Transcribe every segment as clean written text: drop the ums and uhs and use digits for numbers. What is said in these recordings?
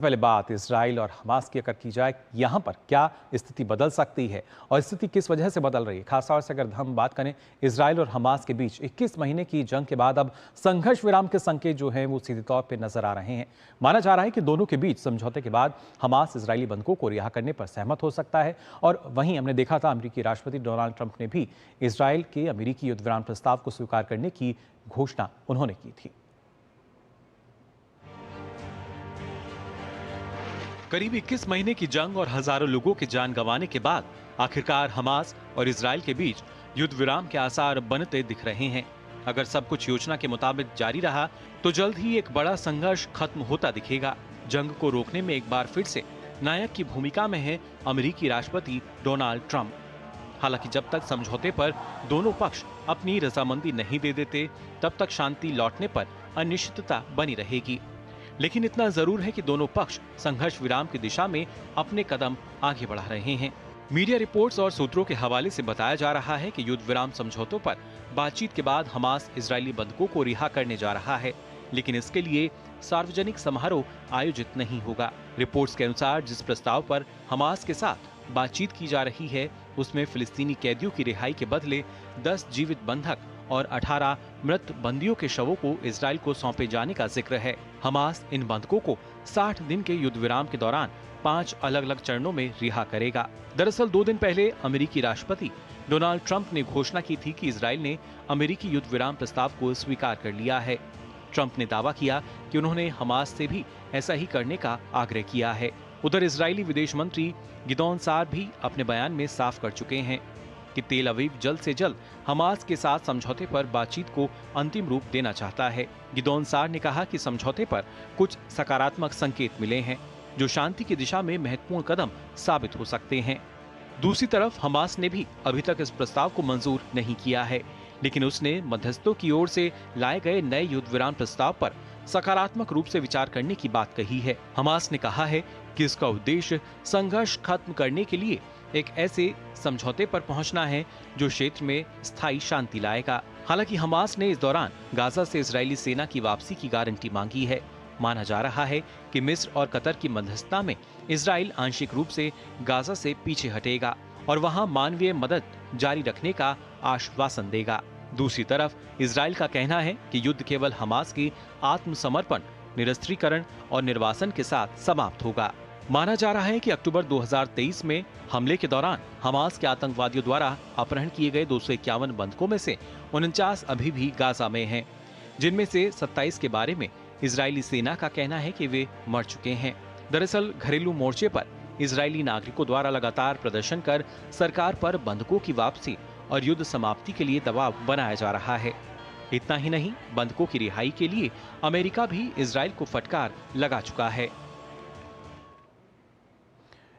पहले बात इजराइल और हमास की अगर की जाए, यहाँ पर क्या स्थिति बदल सकती है और स्थिति किस वजह से बदल रही है। खासतौर से अगर हम बात करें इजराइल और हमास के बीच 21 महीने की जंग के बाद अब संघर्ष विराम के संकेत जो हैं वो सीधे तौर पे नजर आ रहे हैं। माना जा रहा है कि दोनों के बीच समझौते के बाद हमास इजरायली बंधकों को रिहा करने पर सहमत हो सकता है। और वहीं हमने देखा था अमेरिकी राष्ट्रपति डोनाल्ड ट्रंप ने भी इजराइल के अमेरिकी युद्ध विराम प्रस्ताव को स्वीकार करने की घोषणा उन्होंने की थी। करीब 21 महीने की जंग और हजारों लोगों की जान गंवाने के बाद आखिरकार हमास और इजराइल के बीच युद्ध विराम के आसार बनते दिख रहे हैं। अगर सब कुछ योजना के मुताबिक जारी रहा तो जल्द ही एक बड़ा संघर्ष खत्म होता दिखेगा। जंग को रोकने में एक बार फिर से नायक की भूमिका में है अमेरिकी राष्ट्रपति डोनाल्ड ट्रंप। हालांकि जब तक समझौते पर दोनों पक्ष अपनी रजामंदी नहीं दे देते, तब तक शांति लौटने पर अनिश्चितता बनी रहेगी। लेकिन इतना जरूर है कि दोनों पक्ष संघर्ष विराम की दिशा में अपने कदम आगे बढ़ा रहे हैं। मीडिया रिपोर्ट्स और सूत्रों के हवाले से बताया जा रहा है कि युद्ध विराम समझौतों पर बातचीत के बाद हमास इजरायली बंधकों को रिहा करने जा रहा है, लेकिन इसके लिए सार्वजनिक समारोह आयोजित नहीं होगा। रिपोर्ट्स के अनुसार जिस प्रस्ताव पर हमास के साथ बातचीत की जा रही है उसमें फिलिस्तीनी कैदियों की रिहाई के बदले 10 जीवित बंधक और 18 मृत बंदियों के शवों को इजराइल को सौंपे जाने का जिक्र है। हमास इन बंधकों को 60 दिन के युद्ध विराम के दौरान 5 अलग अलग चरणों में रिहा करेगा। दरअसल 2 दिन पहले अमेरिकी राष्ट्रपति डोनाल्ड ट्रंप ने घोषणा की थी कि इजराइल ने अमेरिकी युद्ध विराम प्रस्ताव को स्वीकार कर लिया है। ट्रंप ने दावा किया कि उन्होंने हमास से भी ऐसा ही करने का आग्रह किया है। उधर इजरायली विदेश मंत्री गिदोन सार भी अपने बयान में साफ कर चुके हैं कि तेल अवीव जल्द से जल्द हमास के साथ समझौते पर बातचीत को अंतिम रूप देना चाहता है। गिदोन सार ने कहा कि समझौते पर कुछ सकारात्मक संकेत मिले हैं जो शांति की दिशा में महत्वपूर्ण कदम साबित हो सकते हैं। दूसरी तरफ हमास ने भी अभी तक इस प्रस्ताव को मंजूर नहीं किया है, लेकिन उसने मध्यस्थों की ओर से लाए गए नए युद्ध विराम प्रस्ताव पर सकारात्मक रूप से विचार करने की बात कही है। हमास ने कहा है कि इसका उद्देश्य संघर्ष खत्म करने के लिए एक ऐसे समझौते पर पहुंचना है जो क्षेत्र में स्थायी शांति लाएगा। हालांकि हमास ने इस दौरान गाजा से इजरायली सेना की वापसी की गारंटी मांगी है। माना जा रहा है कि मिस्र और कतर की मध्यस्थता में इजराइल आंशिक रूप से गाजा से पीछे हटेगा और वहां मानवीय मदद जारी रखने का आश्वासन देगा। दूसरी तरफ इजराइल का कहना है कि युद्ध केवल हमास के आत्मसमर्पण, निरस्त्रीकरण और निर्वासन के साथ समाप्त होगा। माना जा रहा है कि अक्टूबर 2023 में हमले के दौरान हमास के आतंकवादियों द्वारा अपहरण किए गए 251 बंधकों में से 49 अभी भी गाजा में हैं, जिनमें से 27 के बारे में इजरायली सेना का कहना है कि वे मर चुके हैं। दरअसल घरेलू मोर्चे पर इजरायली नागरिकों द्वारा लगातार प्रदर्शन कर सरकार पर बंधकों की वापसी और युद्ध समाप्ति के लिए दबाव बनाया जा रहा है। इतना ही नहीं, बंधकों की रिहाई के लिए अमेरिका भी इजराइल को फटकार लगा चुका है।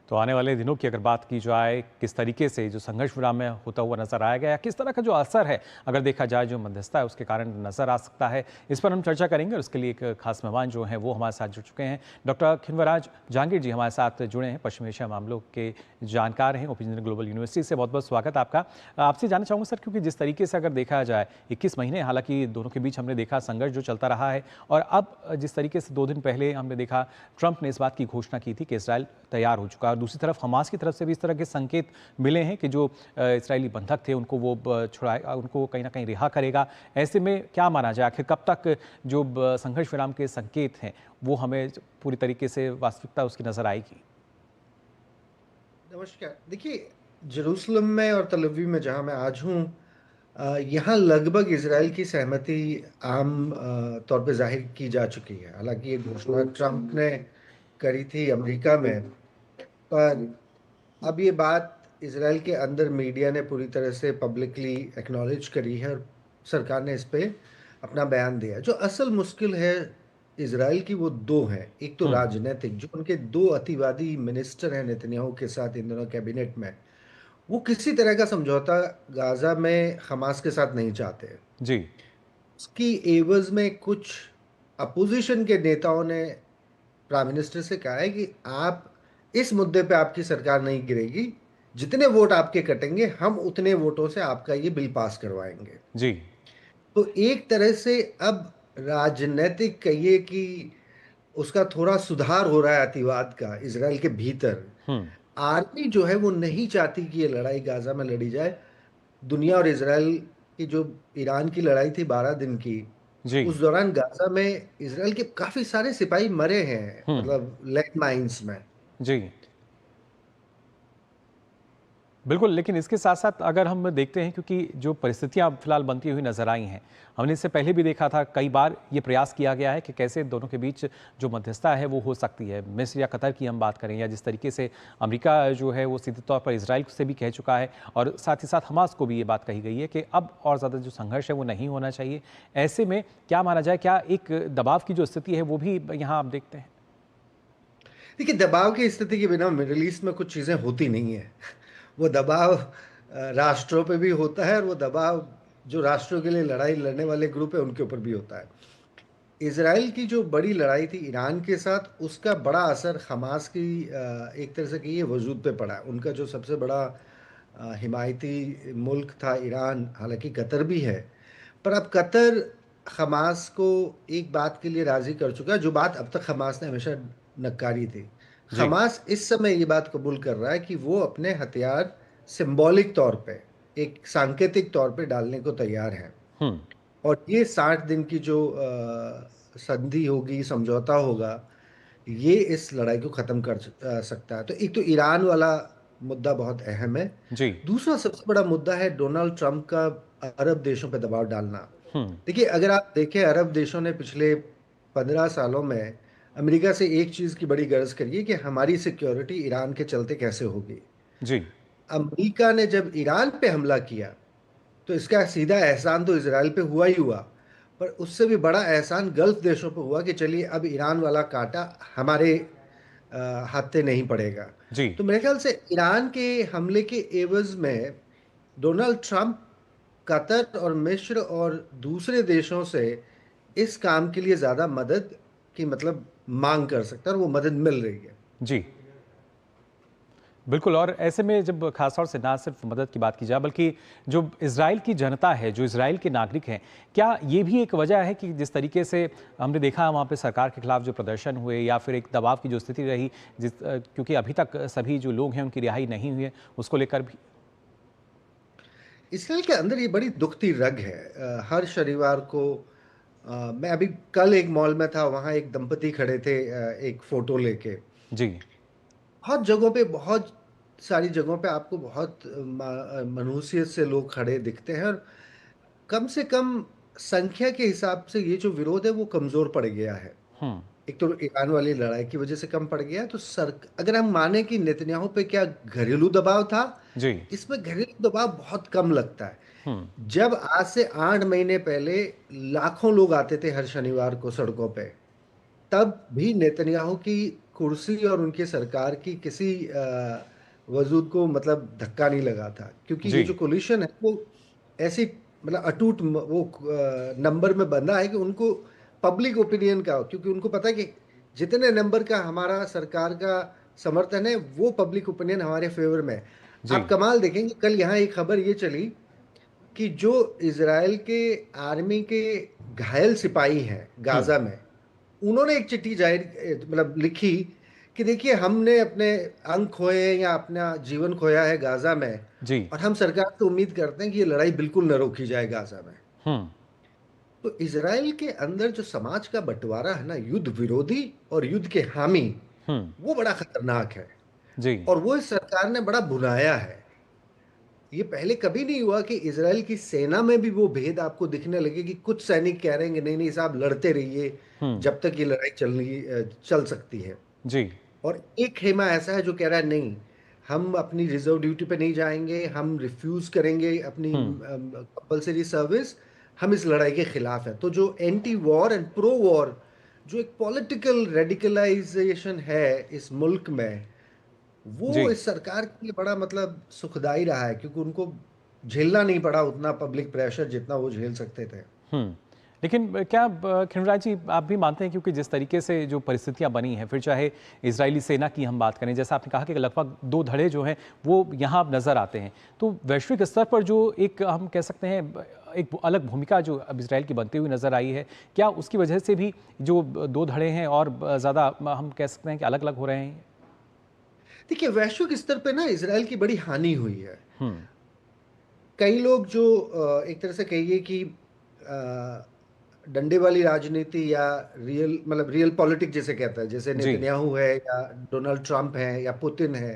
तो आने वाले दिनों की अगर बात की जाए, किस तरीके से जो संघर्ष विराम में होता हुआ नजर आएगा या किस तरह का जो असर है अगर देखा जाए जो मध्यस्थता है उसके कारण नजर आ सकता है, इस पर हम चर्चा करेंगे। और उसके लिए एक खास मेहमान जो हैं वो हमारे साथ जुड़ चुके हैं। डॉक्टर खिनवराज जहांगीर जी हमारे साथ जुड़े हैं, पश्चिम एशिया मामलों के जानकार हैं, ओपिनियन ग्लोबल यूनिवर्सिटी से। बहुत बहुत स्वागत आपका। आपसे जानना चाहूँगा सर, क्योंकि जिस तरीके से अगर देखा जाए 21 महीने हालांकि दोनों के बीच हमने देखा संघर्ष जो चलता रहा है, और अब जिस तरीके से 2 दिन पहले हमने देखा ट्रंप ने इस बात की घोषणा की थी कि इसराइल तैयार हो चुका है, और दूसरी तरफ हमास की तरफ से भी इस तरह के संकेत मिले हैं कि जो इजरायली बंधक थे उनको वो छुड़ाएगा, उनको कहीं ना कहीं रिहा करेगा। ऐसे में क्या माना जाए, आखिर कब तक जो संघर्ष विराम के संकेत हैं वो हमें पूरी तरीके से वास्तविकता उसकी नजर आएगी? नमस्कार। देखिए, जेरूसलम में और तल अवीव में जहां मैं आज हूं, यहाँ लगभग इजराइल की सहमति आम तौर पे जाहिर की जा चुकी है। हालांकि ये घोषणा ट्रंप ने करी थी अमेरिका में, पर अब ये बात इजराइल के अंदर मीडिया ने पूरी तरह से पब्लिकली एक्नॉलेज करी है और सरकार ने इस पे अपना बयान दिया है। जो असल मुश्किल है इजराइल की वो दो हैं। एक तो राजनीतिक, जो उनके दो अतिवादी मिनिस्टर हैं नेतन्याहू के साथ इन दोनों कैबिनेट में, वो किसी तरह का समझौता गाजा में हमास के साथ नहीं चाहते। जी। उसकी एवज में कुछ अपोजिशन के नेताओं ने प्राइम मिनिस्टर से कहा है कि आप इस मुद्दे पे आपकी सरकार नहीं गिरेगी, जितने वोट आपके कटेंगे हम उतने वोटों से आपका ये बिल पास करवाएंगे। जी। तो एक तरह से अब राजनीतिक कहिए कि उसका थोड़ा सुधार हो रहा है अतिवाद का इजराइल के भीतर। हम्म। आर्मी जो है वो नहीं चाहती कि ये लड़ाई गाजा में लड़ी जाए। दुनिया और इजराइल की जो ईरान की लड़ाई थी 12 दिन की, जी। उस दौरान गाजा में इजराइल के काफी सारे सिपाही मरे हैं, हम्म। मतलब लैंड माइंस में। जी। बिल्कुल, लेकिन इसके साथ-साथ अगर हम देखते हैं, क्योंकि जो परिस्थितियाँ अब फिलहाल बनती हुई नज़र आई हैं, हमने इससे पहले भी देखा था, कई बार ये प्रयास किया गया है कि कैसे दोनों के बीच जो मध्यस्थता है वो हो सकती है। मिस्र या कतर की हम बात करें, या जिस तरीके से अमेरिका जो है वो सीधे तौर पर इज़राइल से भी कह चुका है, और साथ ही साथ हमास को भी ये बात कही गई है कि अब और ज़्यादा जो संघर्ष है वो नहीं होना चाहिए। ऐसे में क्या माना जाए, क्या एक दबाव की जो स्थिति है वो भी यहाँ आप देखते हैं? देखिए, दबाव की स्थिति के बिना मिडिल ईस्ट में कुछ चीजें होती नहीं है। वो दबाव राष्ट्रों पे भी होता है, और वो दबाव जो राष्ट्रों के लिए लड़ाई लड़ने वाले ग्रुप है उनके ऊपर भी होता है। इसराइल की जो बड़ी लड़ाई थी ईरान के साथ, उसका बड़ा असर हमास की एक तरह से कहिए वजूद पे पड़ा है। उनका जो सबसे बड़ा हिमायती मुल्क था ईरान, हालांकि कतर भी है, पर अब कतर हमास को एक बात के लिए राजी कर चुका है, जो बात अब तक हमास ने हमेशा नकारी थी। जी। हमास इस समय ये बात कबूल कर रहा है कि वो अपने हथियार सिंबॉलिक तौर पे, एक सांकेतिक तौर पे डालने को तैयार है। हुँ। और ये 60 दिन की जो संधि होगी, समझौता होगा, ये इस लड़ाई को खत्म कर सकता है। तो एक तो ईरान वाला मुद्दा बहुत अहम है। जी। दूसरा सबसे बड़ा मुद्दा है डोनाल्ड ट्रंप का अरब देशों पर दबाव डालना। हुँ। देखिए, अगर आप देखें, अरब देशों ने पिछले 15 सालों में अमेरिका से एक चीज की बड़ी गर्ज करी है कि हमारी सिक्योरिटी ईरान के चलते कैसे होगी। जी। अमेरिका ने जब ईरान पे हमला किया, तो इसका सीधा एहसान तो इसराइल पे हुआ ही हुआ, पर उससे भी बड़ा एहसान गल्फ देशों पे हुआ कि चलिए अब ईरान वाला कांटा हमारे हाथे नहीं पड़ेगा। जी। तो मेरे ख्याल से ईरान के हमले के एवज में डोनाल्ड ट्रंप कतर और मिस्र और दूसरे देशों से इस काम के लिए ज्यादा मदद की मतलब मांग कर सकता है, और वो मदद मिल रही है। जी। बिल्कुल, और ऐसे में जब ख़ास तौर से ना सिर्फ मदद की बात की जाए, बल्कि जो इज़राइल की जनता है, जो इज़राइल के नागरिक हैं, क्या ये भी एक वजह है कि जिस तरीके से हमने देखा वहाँ पे सरकार के खिलाफ जो प्रदर्शन हुए, या फिर एक दबाव की जो स्थिति रही, क्योंकि अभी तक सभी जो लोग हैं उनकी रिहाई नहीं हुई है, उसको लेकर भी? इसराइल के अंदर ये बड़ी दुखती रग है। हर शनिवार को मैं अभी कल एक मॉल में था, वहां एक दंपति खड़े थे एक फोटो लेके। जी। बहुत जगहों पे, बहुत सारी जगहों पे आपको बहुत मनुष्यत से लोग खड़े दिखते हैं, और कम से कम संख्या के हिसाब से ये जो विरोध है वो कमजोर पड़ गया है। हुँ। एक तो ईरान वाली लड़ाई की वजह से कम पड़ गया है, तो सर अगर हम माने कि नेतन्याहू पे क्या घरेलू दबाव था, जी। इसमें घरेलू दबाव बहुत कम लगता है। हुँ। जब आज से 8 महीने पहले लाखों लोग आते थे हर शनिवार को सड़कों पे, तब भी नेतन्याहू की कुर्सी और उनकी सरकार की किसी वजूद को मतलब धक्का नहीं लगा था, क्योंकि जी। ये जो कोलिशन है वो ऐसी मतलब अटूट वो नंबर में बंधा है कि उनको पब्लिक ओपिनियन का, क्योंकि उनको पता है कि जितने नंबर का हमारा सरकार का समर्थन है, वो पब्लिक ओपिनियन हमारे फेवर में है। जी। आप कमाल देखेंगे, कल यहाँ एक खबर ये चली कि जो इजराइल के आर्मी के घायल सिपाही हैं हुँ। गाजा में, उन्होंने एक चिट्ठी जाहिर मतलब लिखी कि देखिए, हमने अपने अंग खोए हैं या अपना जीवन खोया है गाजा में, जी। और हम सरकार से उम्मीद करते हैं कि ये लड़ाई बिल्कुल न रोकी जाए गाजा में। हुँ। तो इसराइल के अंदर जो समाज का बंटवारा है ना, युद्ध विरोधी और युद्ध के हामी, हुँ। वो बड़ा खतरनाक है। जी। और वो इस सरकार ने बड़ा भुनाया है। ये पहले कभी नहीं हुआ कि इजराइल की सेना में भी वो भेद आपको दिखने लगे कि कुछ सैनिक कह रहे हैं कि नहीं नहीं साहब, लड़ते रहिए हुँ। जब तक ये लड़ाई चल सकती है। जी। और एक खेमा ऐसा है जो कह रहा है नहीं, हम अपनी रिजर्व ड्यूटी पे नहीं जाएंगे, हम रिफ्यूज करेंगे अपनी हुँ। कंपलसरी सर्विस, हम इस लड़ाई के खिलाफ हैं। तो जो anti war and pro war, जो एक पॉलिटिकल रेडिकलाइजेशन है इस मुल्क में, जी। वो इस सरकार के लिए बड़ा मतलब सुखदाई रहा है, क्योंकि उनको झेलना नहीं पड़ा उतना पब्लिक प्रेशर जितना वो झेल सकते थे। हुँ। लेकिन क्या खिलराज जी आप भी मानते हैं, क्योंकि जिस तरीके से जो परिस्थितियां बनी हैं, फिर चाहे इजरायली सेना की हम बात करें, जैसा आपने कहा कि लगभग 2 धड़े जो हैं वो यहाँ अब नजर आते हैं, तो वैश्विक स्तर पर जो एक हम कह सकते हैं एक अलग भूमिका जो अब इजराइल की बनती हुई नजर आई है, क्या उसकी वजह से भी जो 2 धड़े हैं और ज़्यादा हम कह सकते हैं कि अलग अलग हो रहे हैं? देखिए, वैश्विक स्तर पे ना इजराइल की बड़ी हानि हुई है। हम्म। कई लोग जो एक तरह से कहिए कि डंडे वाली राजनीति या रियल पॉलिटिक्स जिसे कहता है, जैसे जी। नेतन्याहू है या डोनाल्ड ट्रंप है या पुतिन है,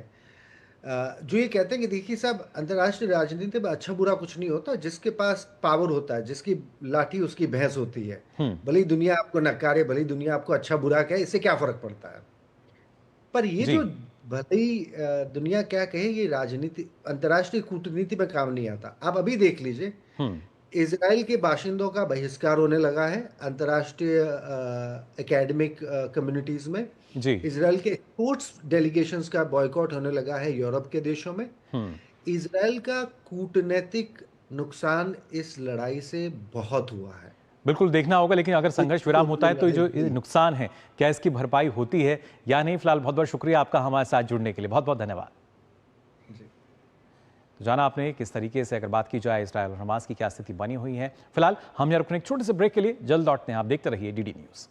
जो ये कहते हैं कि देखिए साहब, अंतर्राष्ट्रीय राजनीति में अच्छा बुरा कुछ नहीं होता, जिसके पास पावर होता है, जिसकी लाठी उसकी भैंस होती है। हम्म। भले ही दुनिया आपको नकारे, भले ही दुनिया आपको अच्छा बुरा कहे, इससे क्या फर्क पड़ता है। पर ये जी। जो भले ही दुनिया क्या कहे, ये राजनीति अंतर्राष्ट्रीय कूटनीति में काम नहीं आता। आप अभी देख लीजिए, हम्म। इजराइल के बाशिंदों का बहिष्कार होने लगा है अंतर्राष्ट्रीय एकेडमिक कम्युनिटीज में। जी। इजराइल के स्पोर्ट्स डेलीगेशंस का बॉयकॉट होने लगा है यूरोप के देशों में। हम्म। इजराइल का कूटनैतिक नुकसान इस लड़ाई से बहुत हुआ है। बिल्कुल देखना होगा, लेकिन अगर संघर्ष विराम होता है तो ये जो ये नुकसान है, क्या इसकी भरपाई होती है या नहीं? फिलहाल बहुत बहुत शुक्रिया आपका हमारे साथ जुड़ने के लिए, बहुत बहुत धन्यवाद। जी। तो जाना आपने किस तरीके से अगर बात की जाए इजरायल और हमास की क्या स्थिति बनी हुई है। फिलहाल हम यहाँ रुकने एक छोटे से ब्रेक के लिए, जल्द लौटते हैं। आप देखते रहिए डीडी न्यूज़।